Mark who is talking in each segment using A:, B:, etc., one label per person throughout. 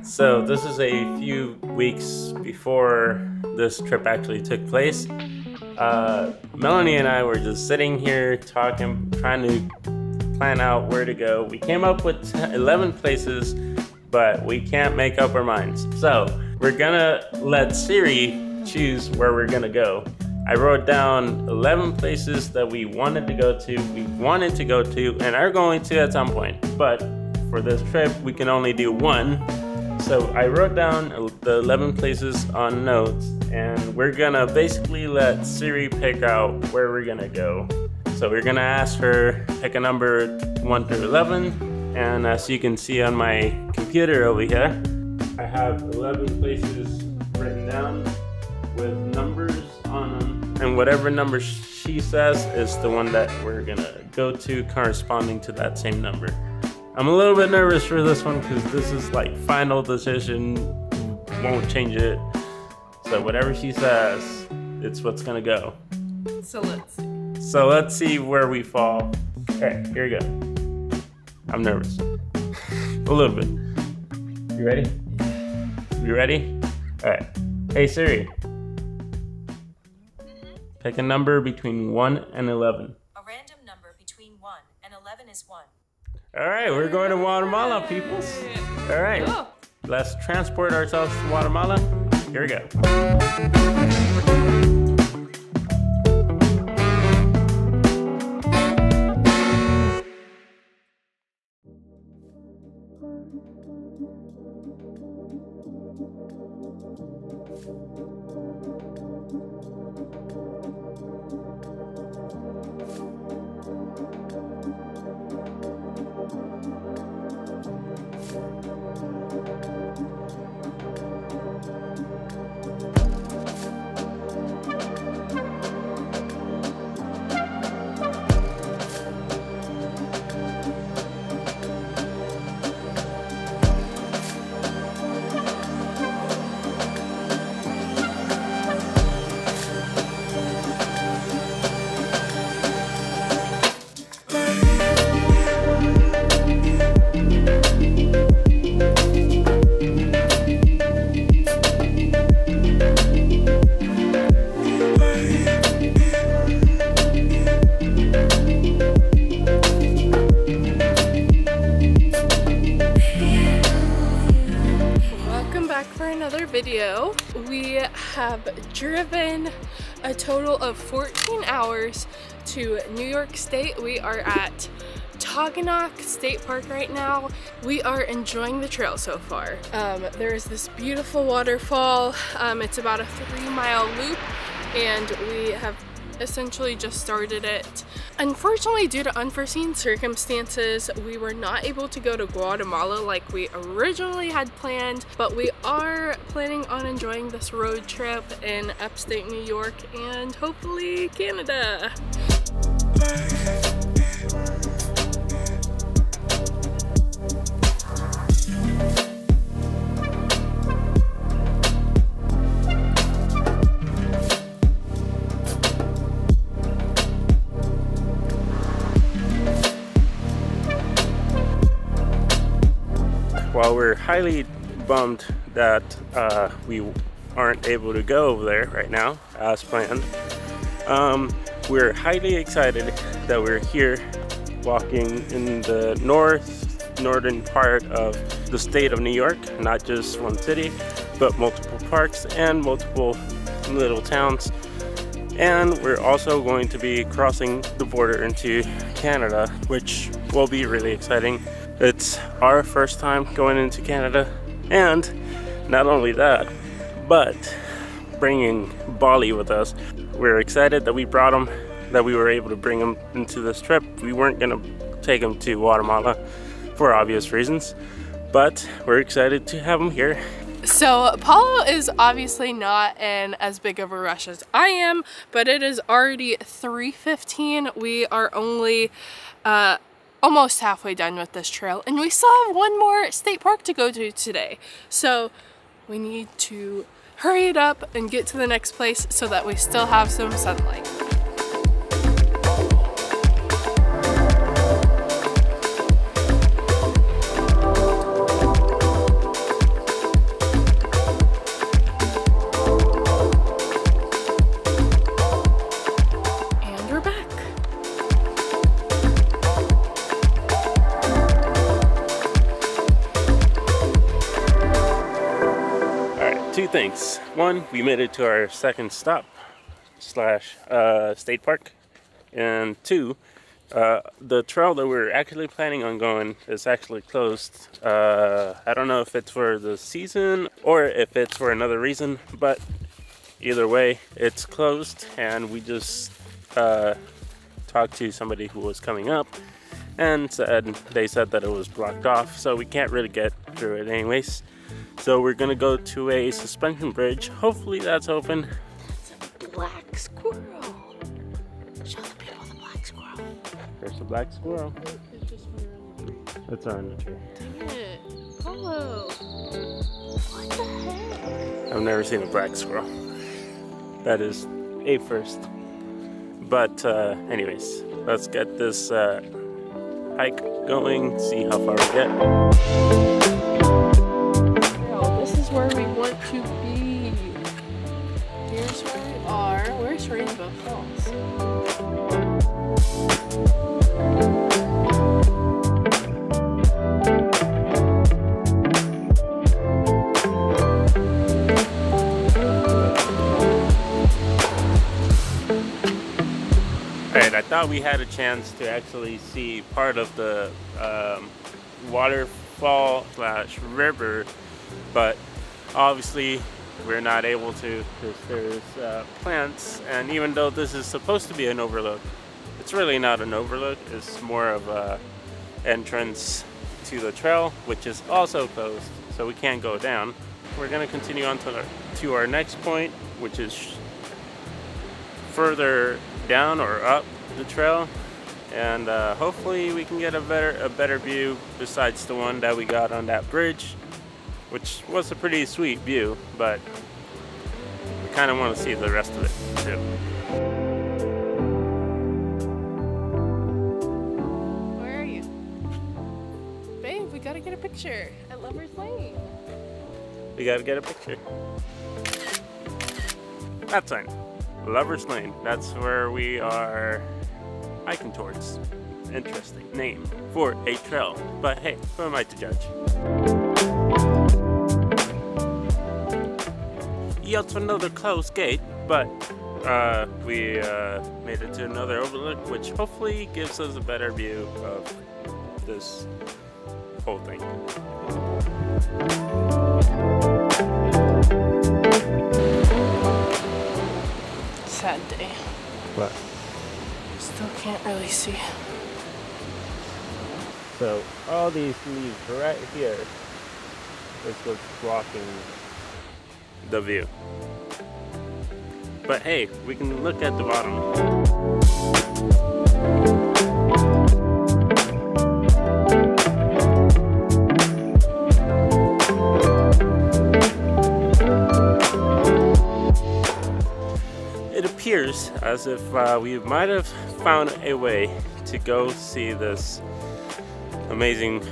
A: So this is a few weeks before this trip actually took place. Melanie and I were just sitting here talking, trying to plan out where to go. We came up with 11 places, but we can't make up our minds. So we're gonna let Siri choose where we're gonna go. I wrote down 11 places that we wanted to go to, and are going to at some point. But for this trip, we can only do one. So I wrote down the 11 places on notes, and we're gonna basically let Siri pick out where we're gonna go. So we're gonna ask her, pick a number 1 through 11, and as you can see on my computer over here, I have 11 places written down with numbers on them, and whatever number she says is the one that we're gonna go to corresponding to that same number. I'm a little bit nervous for this one because this is like final decision, won't change it. So whatever she says, it's what's gonna go.
B: So let's see.
A: So let's see where we fall. All right, here we go. I'm nervous. A little bit. You ready? You ready? All right. Hey Siri. Pick a number between 1 and 11.
C: A random number between 1 and 11 is 1.
A: All right, we're going to Guatemala, peoples. All right, let's transport ourselves to Guatemala. Here we go.
B: Video. We have driven a total of 14 hours to New York State. We are at Toganock State Park right now. We are enjoying the trail so far. There is this beautiful waterfall. It's about a 3-mile loop, and we have essentially just started it. Unfortunately, due to unforeseen circumstances, we were not able to go to Guatemala like we originally had planned, but we are planning on enjoying this road trip in upstate New York and hopefully Canada.
A: While we're highly bummed that we aren't able to go over there right now as planned, we're highly excited that we're here walking in the northern part of the state of New York, not just one city, but multiple parks and multiple little towns. And we're also going to be crossing the border into Canada, which will be really exciting. It's our first time going into Canada, and not only that, but bringing Bali with us. We're excited that we brought him, that we were able to bring him into this trip. We weren't gonna take him to Guatemala for obvious reasons, but we're excited to have him here.
B: So Paulo is obviously not in as big of a rush as I am, but it is already 3:15. We are only almost halfway done with this trail, and we still have one more state park to go to today. So we need to hurry it up and get to the next place so that we still have some sunlight.
A: things. One, we made it to our second stop slash state park. And two, the trail that we're actually planning on going is actually closed. I don't know if it's for the season or if it's for another reason, but either way, it's closed. And we just talked to somebody who was coming up and they said that it was blocked off, so we can't really get through it anyways. So we're gonna go to a suspension bridge. Hopefully that's open.
B: That's a black squirrel. Show the people the black squirrel.
A: There's a black squirrel.
B: It's just on the tree.
A: It's on the tree.
B: Dang it. Polo. What the heck?
A: I've never seen a black squirrel. That is a first. But anyways, let's get this hike going, see how far we get.
B: Girl, this is where we want to be. Here's where we are. Where's Rainbow Falls?
A: I thought we had a chance to actually see part of the waterfall slash river, but obviously we're not able to because there's plants, and even though this is supposed to be an overlook, it's really not an overlook. It's more of a entrance to the trail, which is also closed, so we can't go down. We're going to continue on to our next point, which is further down or up the trail, and hopefully we can get a better view besides the one that we got on that bridge, which was a pretty sweet view, but we kind of want to see the rest of it too.
B: Where are you? Babe, we gotta get a picture at Lover's Lane.
A: We gotta get a picture. That sign. Lover's Lane. That's where we are hiking towards. Interesting name for a trail, but hey, who am I to judge? Yet another closed gate, but we made it to another overlook, which hopefully gives us a better view of this whole thing.
B: Sad day.
A: What?
B: Still can't really see.
A: So all these leaves right here is what's blocking the view. But hey, we can look at the bottom. Appears as if we might have found a way to go see this amazing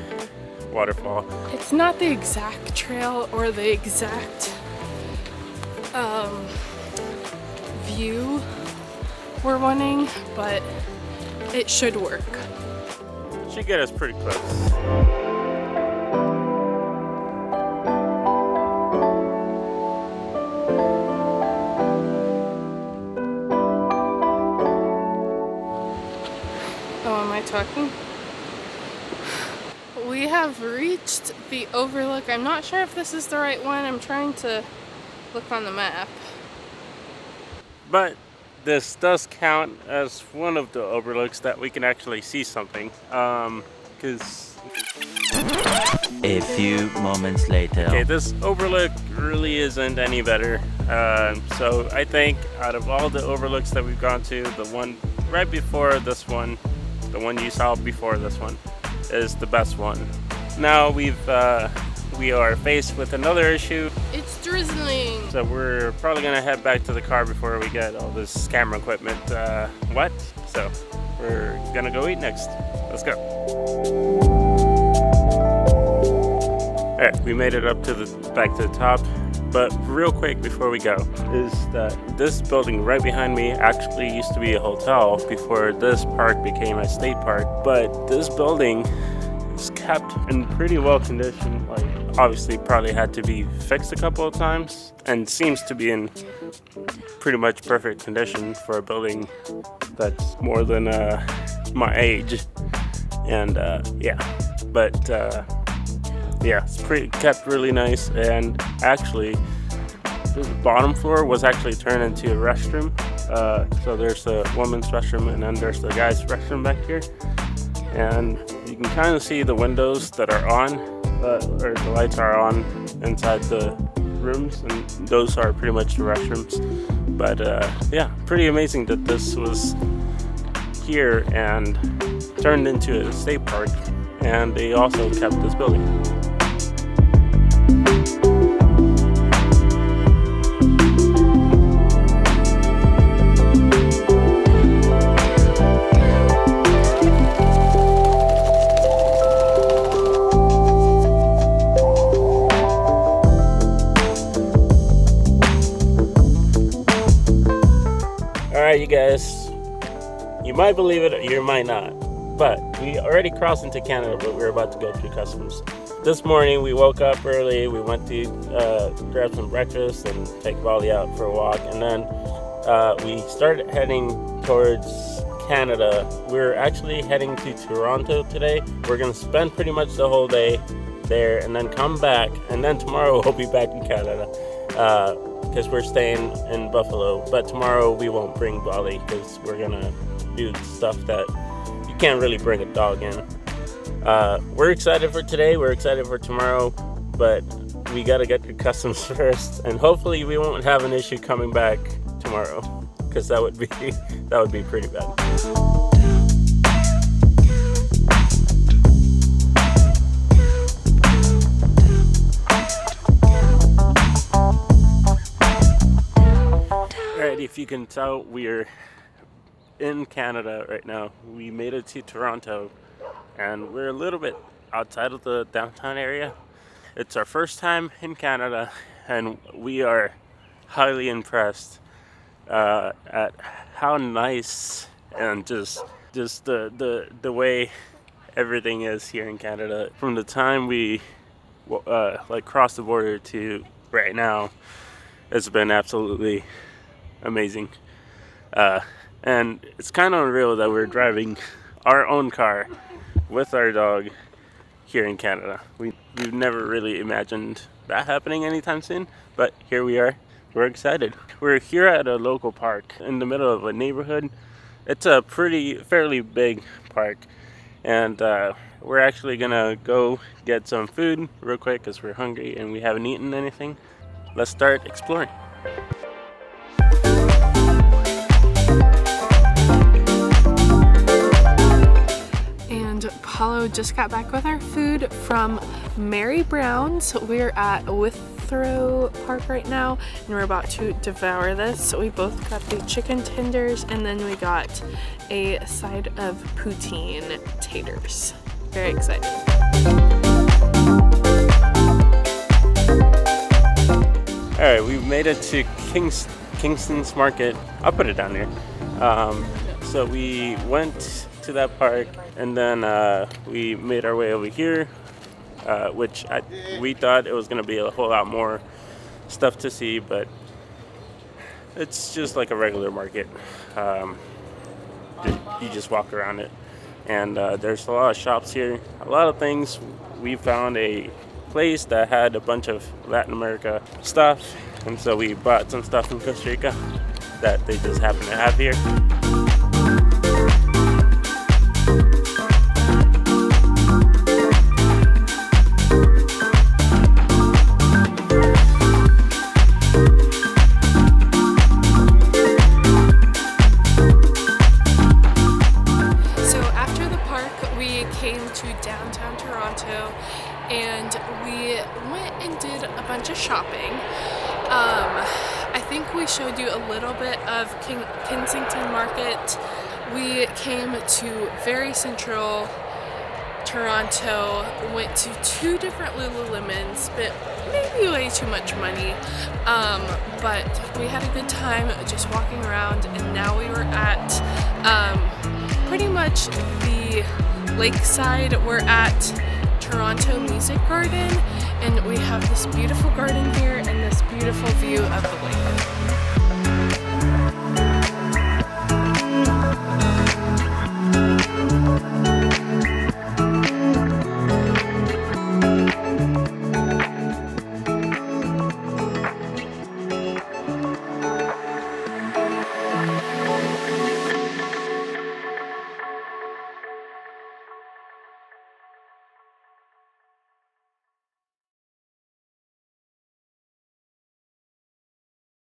A: waterfall.
B: It's not the exact trail or the exact view we're wanting, but it should work.
A: Should get us pretty close.
B: Talking. We have reached the overlook. I'm not sure if this is the right one. I'm trying to look on the map.
A: But this does count as one of the overlooks that we can actually see something. Because
D: a few moments later.
A: Okay, this overlook really isn't any better. So I think out of all the overlooks that we've gone to, the one right before this one, the one you saw before this one, is the best one. Now we are faced with another issue.
B: It's drizzling.
A: So we're probably gonna head back to the car before we get all this camera equipment wet. So we're gonna go eat next. Let's go. All right, we made it up to back to the top. But real quick before we go, is that this building right behind me actually used to be a hotel before this park became a state park. But this building is kept in pretty well condition. Like, obviously probably had to be fixed a couple of times and seems to be in pretty much perfect condition for a building that's more than my age. And yeah, but yeah, it's kept really nice. And actually the bottom floor was actually turned into a restroom. So there's the women's restroom and then there's the guys' restroom back here. And you can kind of see the windows that are on, or the lights are on inside the rooms, and those are pretty much the restrooms. But yeah, pretty amazing that this was here and turned into a state park, and they also kept this building. Alright, you guys, you might believe it or you might not, but we already crossed into Canada, but we're about to go through customs. This morning we woke up early, we went to grab some breakfast and take Wally out for a walk, and then we started heading towards Canada. We're actually heading to Toronto today. We're going to spend pretty much the whole day there and then come back, and then tomorrow we'll be back in Canada. Because we're staying in Buffalo, but tomorrow we won't bring Wally because we're gonna do stuff that you can't really bring a dog in. We're excited for today, we're excited for tomorrow, but we gotta get through customs first, and hopefully we won't have an issue coming back tomorrow, because that would be pretty bad. If you can tell, we're in Canada right now. We made it to Toronto and we're a little bit outside of the downtown area. It's our first time in Canada and we are highly impressed at how nice and just the way everything is here in Canada. From the time we like crossed the border to right now, it's been absolutely amazing. And it's kind of unreal that we're driving our own car with our dog here in Canada. We've never really imagined that happening anytime soon, but here we are. We're excited. We're here at a local park in the middle of a neighborhood. It's a fairly big park, and we're actually gonna go get some food real quick because we're hungry and we haven't eaten anything. Let's start exploring.
B: Paulo just got back with our food from Mary Brown's. We're at THRU Park right now and we're about to devour this. So we both got the chicken tenders and then we got a side of poutine taters. Very excited.
A: Alright, we made it to Kingston's Market. I'll put it down here. So we went to that park and then we made our way over here, which we thought it was going to be a whole lot more stuff to see, but it's just like a regular market. You just walk around it, and there's a lot of shops here, a lot of things. We found a place that had a bunch of Latin America stuff, and so we bought some stuff from Costa Rica that they just happen to have here.
B: Downtown Toronto and we went and did a bunch of shopping. I think we showed you a little bit of Kensington Market. We came to very central Toronto, went to 2 different Lululemons, spent maybe way too much money, but we had a good time just walking around, and now we were at pretty much the lakeside. We're at Toronto Music Garden, and we have this beautiful garden here and this beautiful view of the lake.